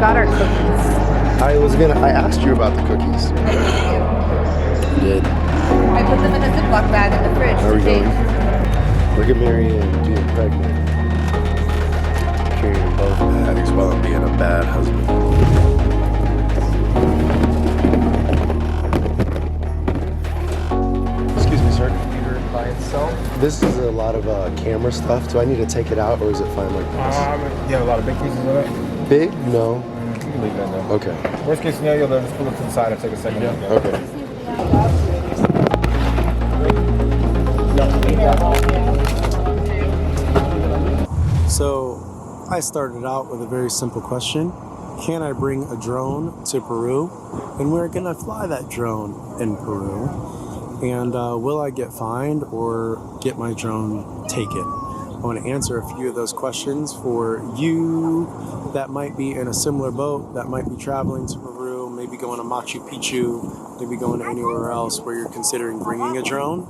got our cookies. I asked you about the cookies. You did. I put them in a Ziploc bag in the fridge. There we go. Look at Marianne being pregnant. Carrying both bags while I'm being a bad husband. Excuse me, sir. Computer by itself. This is a lot of camera stuff. Do I need to take it out or is it fine like this? You have a lot of big pieces of it? Big? No. You can leave it in there. Okay. Worst case scenario, they'll just pull it to the side and take a second. Yeah. Okay. So I started out with a very simple question. Can I bring a drone to Peru? And where can I fly that drone in Peru? And will I get fined or get my drone taken? I want to answer a few of those questions for you that might be in a similar boat, that might be traveling to Peru, maybe going to Machu Picchu, maybe going to anywhere else where you're considering bringing a drone.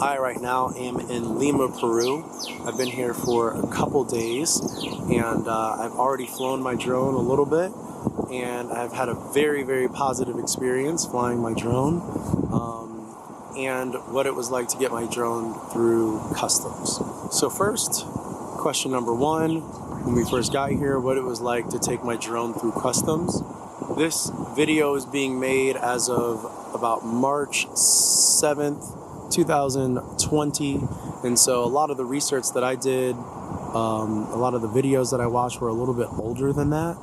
I right now am in Lima, Peru. I've been here for a couple days and I've already flown my drone a little bit and I've had a very, very positive experience flying my drone and what it was like to get my drone through customs. So first, question number one, when we first got here, what it was like to take my drone through customs. This video is being made as of about March 7th, 2020, and so a lot of the research that I did, a lot of the videos that I watched were a little bit older than that,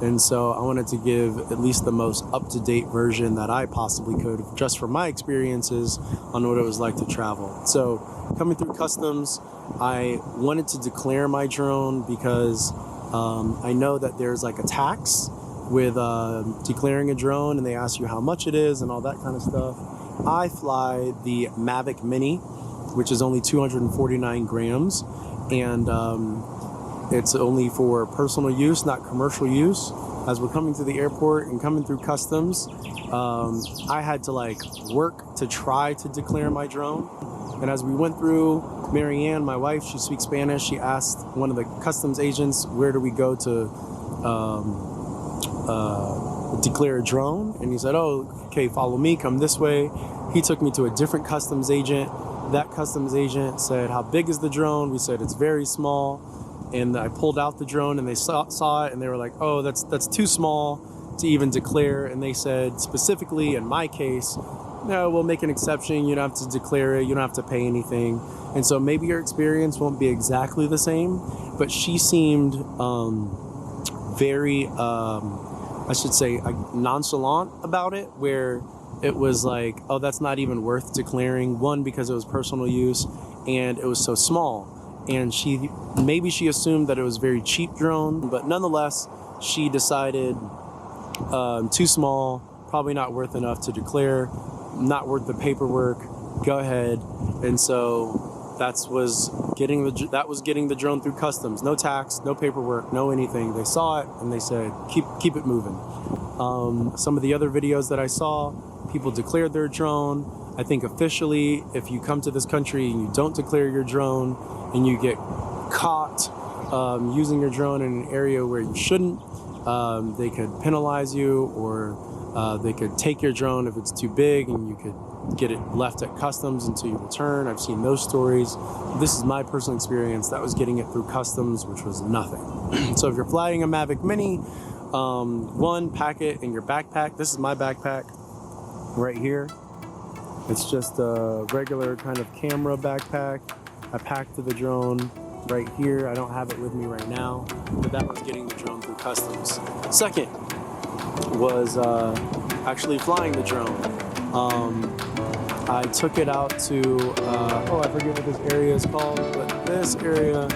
and so I wanted to give at least the most up-to-date version that I possibly could, just from my experiences on what it was like to travel. So coming through customs, I wanted to declare my drone because I know that there's like a tax with declaring a drone, and they ask you how much it is and all that kind of stuff. I fly the Mavic Mini, which is only 249 grams, and it's only for personal use, not commercial use. As we're coming to the airport and coming through customs, I had to like work to try to declare my drone. And as we went through, Marianne, my wife, she speaks Spanish. She asked one of the customs agents, where do we go to declare a drone? And he said, oh, okay, follow me, come this way. He took me to a different customs agent. That customs agent said, how big is the drone? We said, it's very small. And I pulled out the drone and they saw it and they were like, oh, that's too small to even declare. And they said, specifically in my case, no, we'll make an exception. You don't have to declare it. You don't have to pay anything. And so maybe your experience won't be exactly the same, but she seemed very, I should say, nonchalant about it, where it was like, oh, that's not even worth declaring. One, because it was personal use and it was so small. And maybe she assumed that it was very cheap drone, but nonetheless, she decided too small, probably not worth enough to declare, not worth the paperwork, go ahead. And so that was getting the drone through customs. No tax, no paperwork, no anything. They saw it and they said, keep it moving. Some of the other videos that I saw, people declared their drone. I think officially, if you come to this country and you don't declare your drone and you get caught using your drone in an area where you shouldn't, they could penalize you, or they could take your drone if it's too big and you could get it left at customs until you return. I've seen those stories. This is my personal experience. That was getting it through customs, which was nothing. So if you're flying a Mavic Mini, one, pack it in your backpack. This is my backpack right here. It's just a regular kind of camera backpack. I packed the drone right here. I don't have it with me right now, but that was getting the drone through customs. Second was actually flying the drone. I took it out to, I forget what this area is called, but this area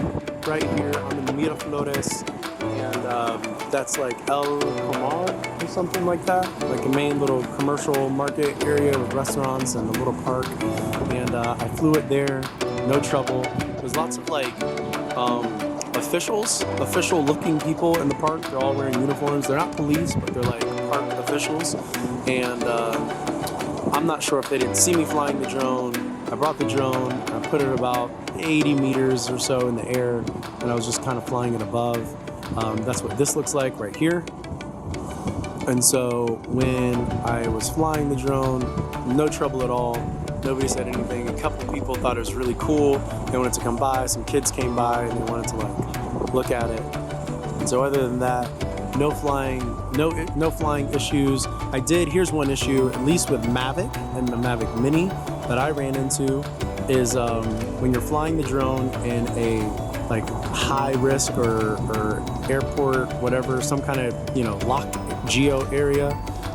right here on the Miraflores, and that's like El Comal or something like that, like a main little commercial market area with restaurants and a little park. And I flew it there, no trouble. There's lots of like official looking people in the park. They're all wearing uniforms. They're not police, but they're like park officials. And I'm not sure if they didn't see me flying the drone. I brought the drone, I put it about 80 meters or so in the air, and I was just kind of flying it above. That's what this looks like right here. And so when I was flying the drone, no trouble at all. Nobody said anything. A couple of people thought it was really cool. They wanted to come by. Some kids came by and they wanted to like look at it. And so other than that, no flying issues. Here's one issue, at least with Mavic and the Mavic Mini that I ran into, is when you're flying the drone in a like high risk or airport, whatever, some kind of, you know, locked geo area.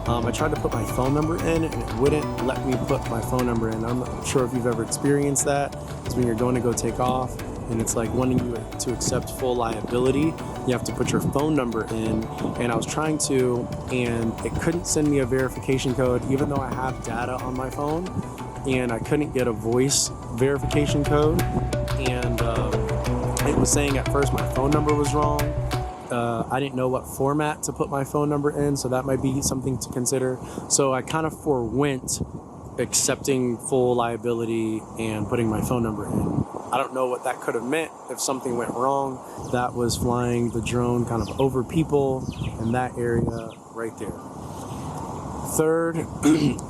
I tried to put my phone number in and it wouldn't let me put my phone number in. I'm not sure if you've ever experienced that. It's when you're going to go take off and it's like wanting you to accept full liability. You have to put your phone number in, and I was trying to, and it couldn't send me a verification code even though I have data on my phone, and I couldn't get a voice verification code. And it was saying at first my phone number was wrong. I didn't know what format to put my phone number in, so that might be something to consider. So I kind of forwent accepting full liability and putting my phone number in. I don't know what that could have meant if something went wrong. That was flying the drone kind of over people in that area right there. Third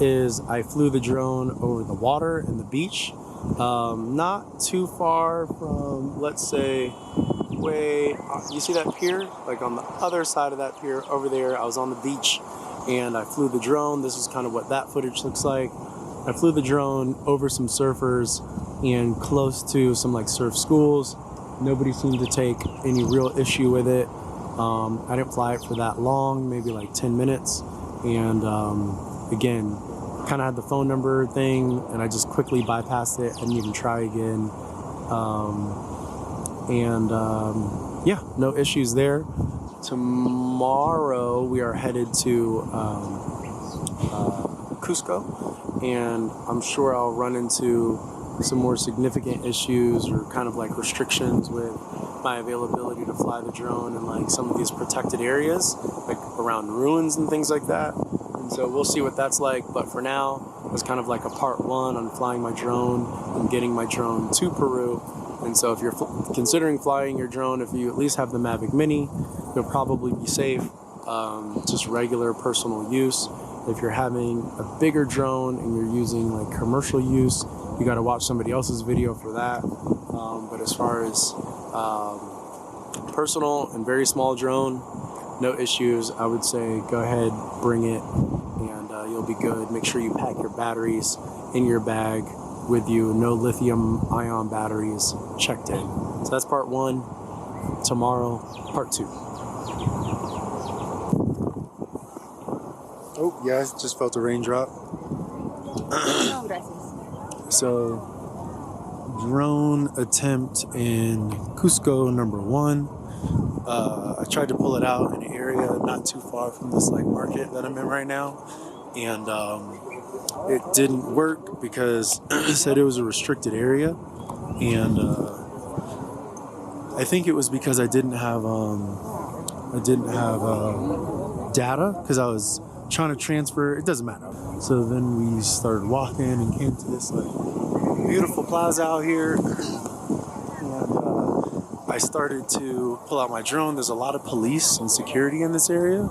is I flew the drone over the water and the beach. Not too far from, let's say, you see that pier? Like on the other side of that pier over there, I was on the beach and I flew the drone. This is kind of what that footage looks like. I flew the drone over some surfers and close to some like surf schools. Nobody seemed to take any real issue with it. I didn't fly it for that long, maybe like 10 minutes. And again, kind of had the phone number thing and I just quickly bypassed it. I didn't even try again. Yeah, no issues there. Tomorrow we are headed to Cusco, and I'm sure I'll run into some more significant issues or kind of like restrictions with my availability to fly the drone in like some of these protected areas, like around ruins and things like that. And so we'll see what that's like. But for now, it was kind of like a part one on flying my drone and getting my drone to Peru. And so if you're considering flying your drone, if you at least have the Mavic Mini, you'll probably be safe. Just regular personal use. If you're having a bigger drone and you're using like commercial use, you got to watch somebody else's video for that. But as far as personal and very small drone, no issues. I would say go ahead, bring it, and you'll be good. Make sure you pack your batteries in your bag with you. No lithium ion batteries checked in. So that's part one. Tomorrow, part two. Oh, yeah, I just felt a raindrop. No, gracias. So, drone attempt in Cusco, number one. I tried to pull it out in an area not too far from this like market that I'm in right now, and it didn't work because it said it was a restricted area, and I think it was because I didn't have data because I was trying to transfer. It doesn't matter. So then we started walking and came to this like beautiful plaza out here, and I started to pull out my drone. There's a lot of police and security in this area.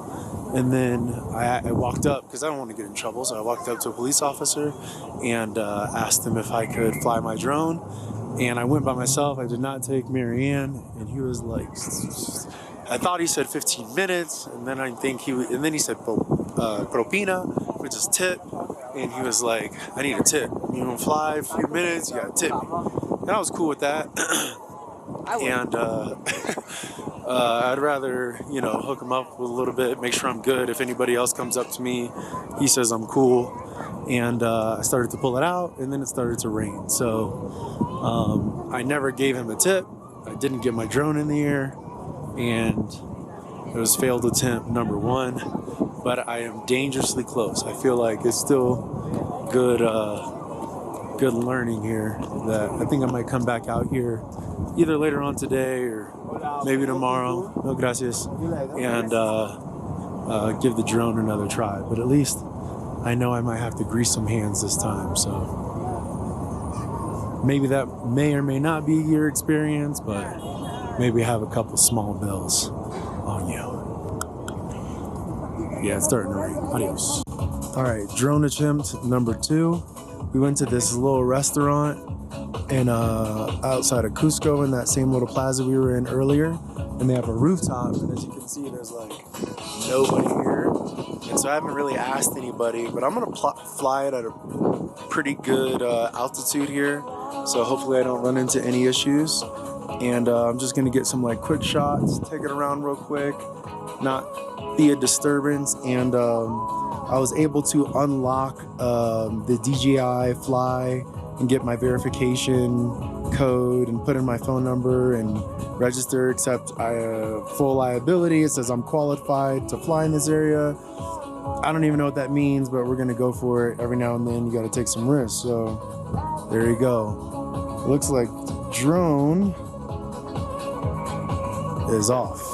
And then I walked up, because I don't want to get in trouble, so I walked up to a police officer and asked him if I could fly my drone. And I went by myself. I did not take Marianne. And he was like, I thought he said 15 minutes. And then he said propina, which is tip. And he was like, I need a tip. You don't fly a few minutes, you got to tip me. And I was cool with that. And I'd rather, hook him up with a little bit, make sure I'm good. If anybody else comes up to me, he says I'm cool. And I started to pull it out, and then it started to rain. So I never gave him a tip. I didn't get my drone in the air, and it was failed attempt number one. But I am dangerously close. I feel like it's still good learning here. That I think I might come back out here either later on today or maybe tomorrow. No gracias. And give the drone another try. But at least I know I might have to grease some hands this time. So maybe that may or may not be your experience, but maybe have a couple small bills on you. Yeah, it's starting to rain. Adios. All right, drone attempt number 2. We went to this little restaurant in outside of Cusco in that same little plaza we were in earlier, and they have a rooftop, and as you can see, there's like nobody here, and so I haven't really asked anybody, but I'm gonna fly it at a pretty good altitude here, so hopefully I don't run into any issues, and I'm just gonna get some like quick shots, take it around real quick, not be a disturbance, and I was able to unlock the DJI Fly and get my verification code and put in my phone number and register, accept full liability. It says I'm qualified to fly in this area. I don't even know what that means, but we're gonna go for it. Every now and then you gotta take some risks. So there you go. Looks like the drone is off.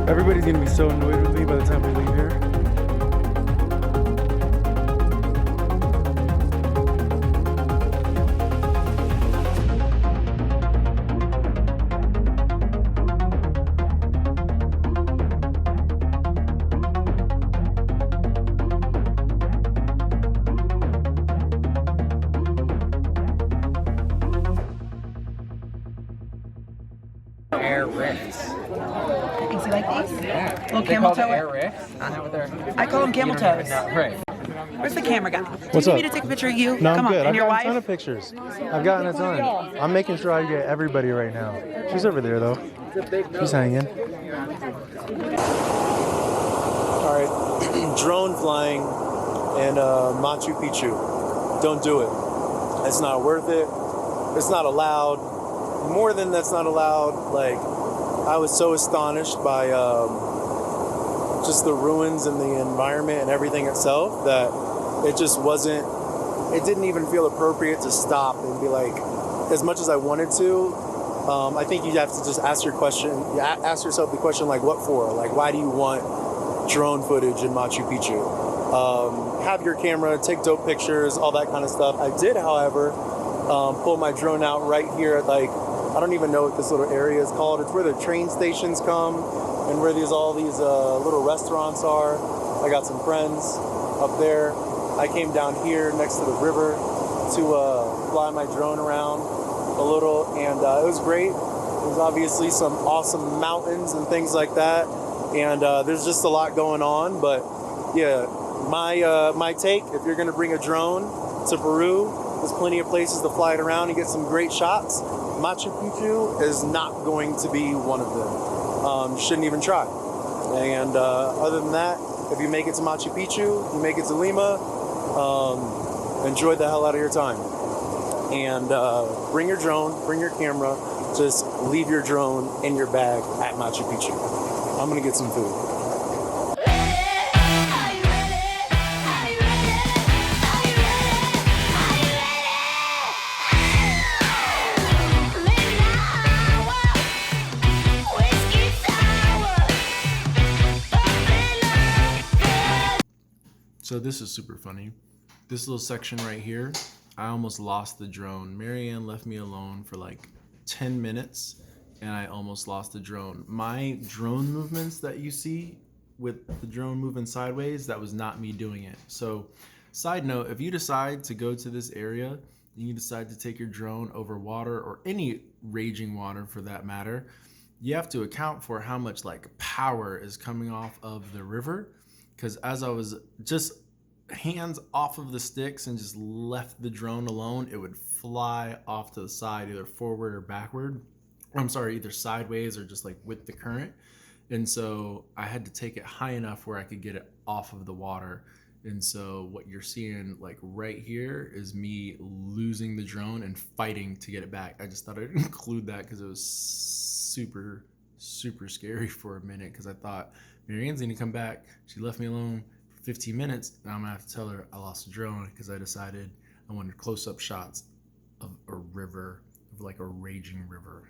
Everybody's gonna be so annoyed with me by the time we leave here. Air riffs. Is it like these? Yeah. Little They camel call them toe? air riffs. Isn't that what they're? I call them camel You don't even toes. know. Right. Where's the camera guy? What's Do you up? need me to take a picture of you? No, Come I'm on, good. and I've your gotten a ton wife? of pictures. I've gotten a ton. I'm making sure I get everybody right now. She's over there though. She's hanging. All right, drone flying in Machu Picchu. Don't do it. It's not worth it. It's not allowed. More than that's not allowed. Like, I was so astonished by just the ruins and the environment and everything itself that it just wasn't, it didn't even feel appropriate to stop and be like, as much as I wanted to, I think you have to just ask yourself the question, like, what for? Like, why do you want drone footage in Machu Picchu? Have your camera, take dope pictures, all that kind of stuff. I did, however, pull my drone out right here at, like, I don't even know what this little area is called. It's where the train stations come and where all these little restaurants are. I got some friends up there. I came down here next to the river to fly my drone around a little, and it was great. There's obviously some awesome mountains and things like that, and there's just a lot going on. But yeah, my take, if you're gonna bring a drone to Peru, there's plenty of places to fly it around and get some great shots. Machu Picchu is not going to be one of them. Shouldn't even try. And other than that, if you make it to Machu Picchu, you make it to Lima, enjoy the hell out of your time. And bring your drone, bring your camera, just leave your drone in your bag at Machu Picchu. I'm gonna get some food. So this is super funny. This little section right here, I almost lost the drone. Marianne left me alone for like 10 minutes and I almost lost the drone. My drone movements that you see with the drone moving sideways, that was not me doing it. So side note, if you decide to go to this area and you decide to take your drone over water or any raging water for that matter, you have to account for how much like power is coming off of the river. Because as I was just hands off of the sticks and just left the drone alone, it would fly off to the side, either forward or backward. I'm sorry, either sideways or just like with the current. And so I had to take it high enough where I could get it off of the water. And so what you're seeing like right here is me losing the drone and fighting to get it back. I just thought I'd include that because it was super, super scary for a minute because I thought Marianne's gonna come back. She left me alone for 15 minutes and I'm gonna have to tell her I lost the drone because I decided I wanted close-up shots of a river, of like a raging river.